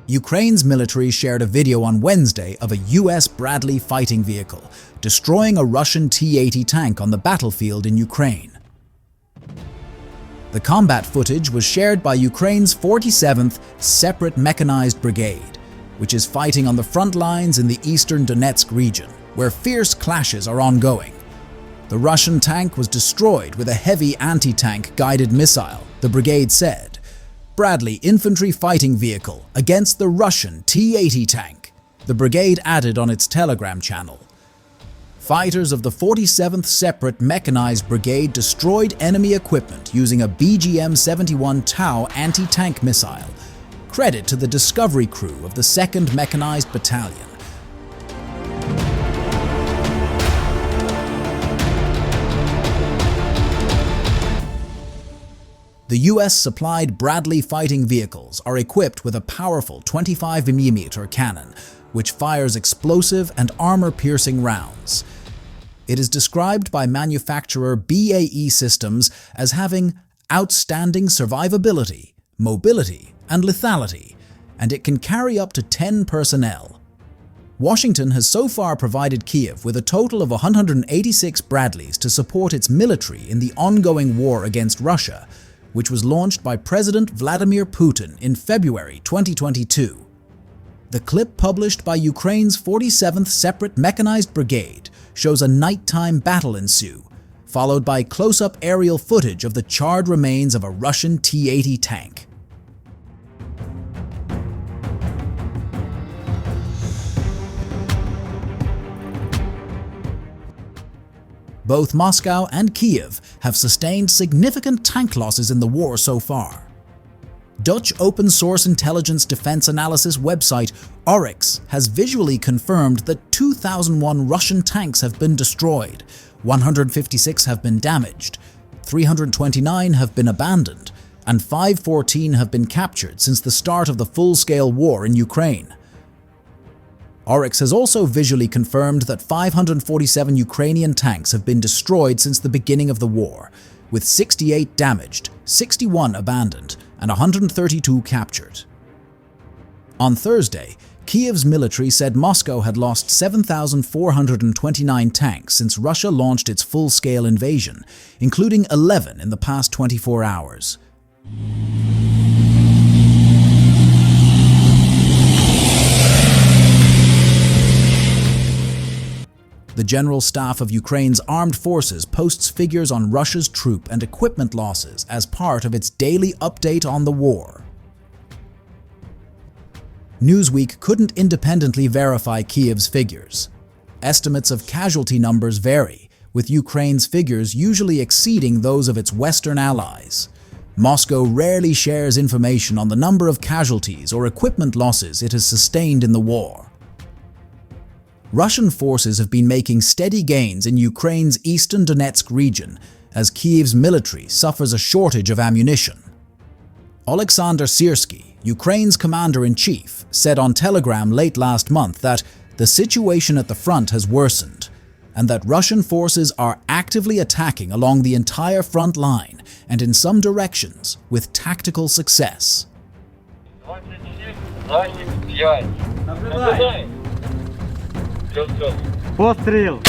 Ukraine's military shared a video on Wednesday of a US Bradley fighting vehicle destroying a Russian T-80 tank on the battlefield in Ukraine. The combat footage was shared by Ukraine's 47th Separate Mechanized Brigade, which is fighting on the front lines in the eastern Donetsk region, where fierce clashes are ongoing. The Russian tank was destroyed with a heavy anti-tank guided missile, the brigade said. Bradley infantry fighting vehicle against the Russian T-80 tank, the brigade added on its Telegram channel. Fighters of the 47th Separate Mechanized Brigade destroyed enemy equipment using a BGM-71 Tau anti-tank missile. Credit to the discovery crew of the 2nd Mechanized Battalion. The US-supplied Bradley fighting vehicles are equipped with a powerful 25mm cannon, which fires explosive and armor-piercing rounds. It is described by manufacturer BAE Systems as having outstanding survivability, mobility, and lethality, and it can carry up to 10 personnel. Washington has so far provided Kyiv with a total of 186 Bradleys to support its military in the ongoing war against Russia, which was launched by President Vladimir Putin in February 2022. The clip published by Ukraine's 47th Separate Mechanized Brigade shows a nighttime battle ensue, followed by close-up aerial footage of the charred remains of a Russian T-80 tank. Both Moscow and Kyiv have sustained significant tank losses in the war so far. Dutch open-source intelligence defense analysis website Oryx has visually confirmed that 2,001 Russian tanks have been destroyed, 156 have been damaged, 329 have been abandoned, and 514 have been captured since the start of the full-scale war in Ukraine. Oryx has also visually confirmed that 547 Ukrainian tanks have been destroyed since the beginning of the war, with 68 damaged, 61 abandoned, and 132 captured. On Thursday, Kyiv's military said Moscow had lost 7,429 tanks since Russia launched its full-scale invasion, including 11 in the past 24 hours. The General Staff of Ukraine's armed forces posts figures on Russia's troop and equipment losses as part of its daily update on the war. Newsweek couldn't independently verify Kyiv's figures. Estimates of casualty numbers vary, with Ukraine's figures usually exceeding those of its Western allies. Moscow rarely shares information on the number of casualties or equipment losses it has sustained in the war. Russian forces have been making steady gains in Ukraine's eastern Donetsk region as Kyiv's military suffers a shortage of ammunition. Oleksandr Syrsky, Ukraine's commander-in-chief, said on Telegram late last month that the situation at the front has worsened and that Russian forces are actively attacking along the entire front line and in some directions with tactical success. Постріл!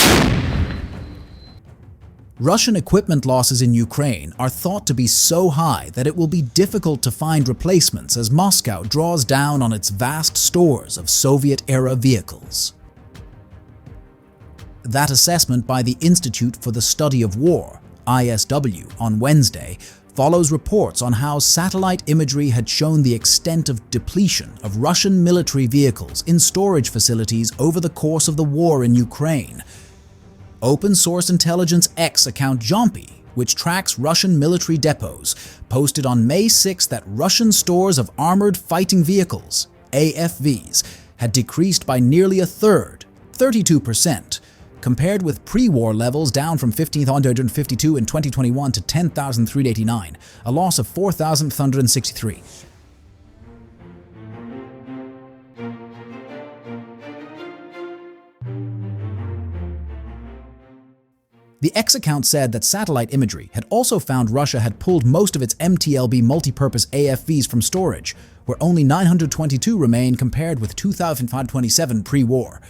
Russian equipment losses in Ukraine are thought to be so high that it will be difficult to find replacements as Moscow draws down on its vast stores of Soviet-era vehicles. That assessment by the Institute for the Study of War, ISW, on Wednesday follows reports on how satellite imagery had shown the extent of depletion of Russian military vehicles in storage facilities over the course of the war in Ukraine. Open-source intelligence X account Jompy, which tracks Russian military depots, posted on May 6 that Russian stores of armored fighting vehicles, AFVs, had decreased by nearly a third, 32%, compared with pre-war levels down from 1,552 in 2021 to 10,389, a loss of 4,363. The X account said that satellite imagery had also found Russia had pulled most of its MTLB multipurpose AFVs from storage, where only 922 remain compared with 2,527 pre-war.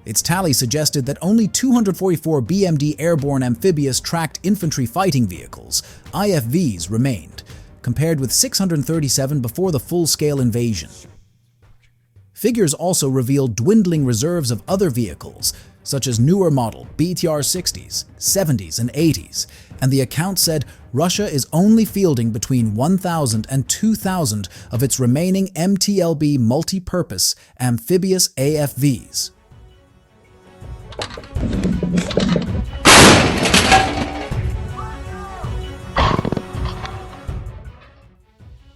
Its tally suggested that only 244 BMD airborne amphibious tracked infantry fighting vehicles, IFVs, remained, compared with 637 before the full-scale invasion. Figures also revealed dwindling reserves of other vehicles, such as newer model BTR 60s, 70s, and 80s, and the account said Russia is only fielding between 1,000 and 2,000 of its remaining MTLB multi-purpose amphibious AFVs.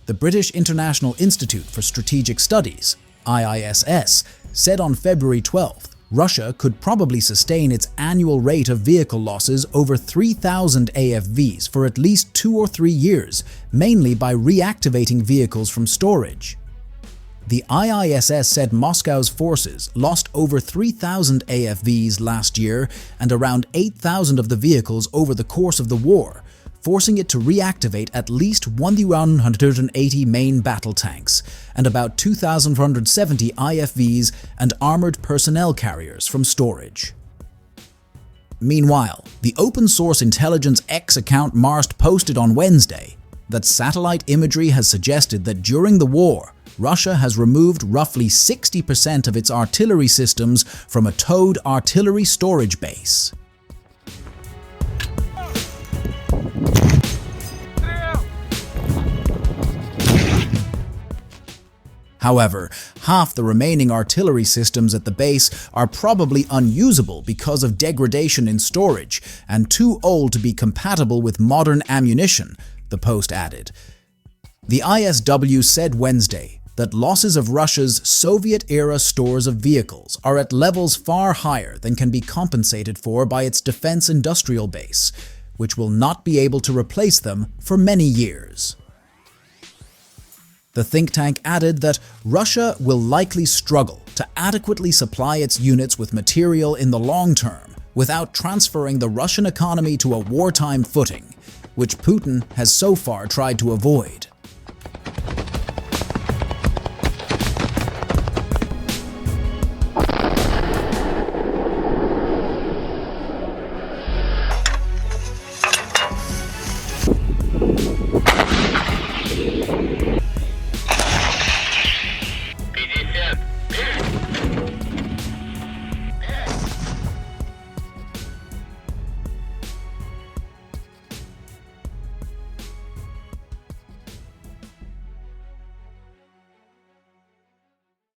The British International Institute for Strategic Studies, IISS, said on February 12th Russia could probably sustain its annual rate of vehicle losses over 3,000 AFVs for at least 2 or 3 years, mainly by reactivating vehicles from storage. The IISS said Moscow's forces lost over 3,000 AFVs last year and around 8,000 of the vehicles over the course of the war, forcing it to reactivate at least 1,180 main battle tanks and about 2,470 IFVs and armored personnel carriers from storage. Meanwhile, the open-source intelligence X account Marst posted on Wednesday that satellite imagery has suggested that during the war, Russia has removed roughly 60% of its artillery systems from a towed artillery storage base. However, half the remaining artillery systems at the base are probably unusable because of degradation in storage and too old to be compatible with modern ammunition, the Post added. The ISW said Wednesday that losses of Russia's Soviet-era stores of vehicles are at levels far higher than can be compensated for by its defense industrial base, which will not be able to replace them for many years. The think tank added that Russia will likely struggle to adequately supply its units with material in the long term without transferring the Russian economy to a wartime footing, which Putin has so far tried to avoid.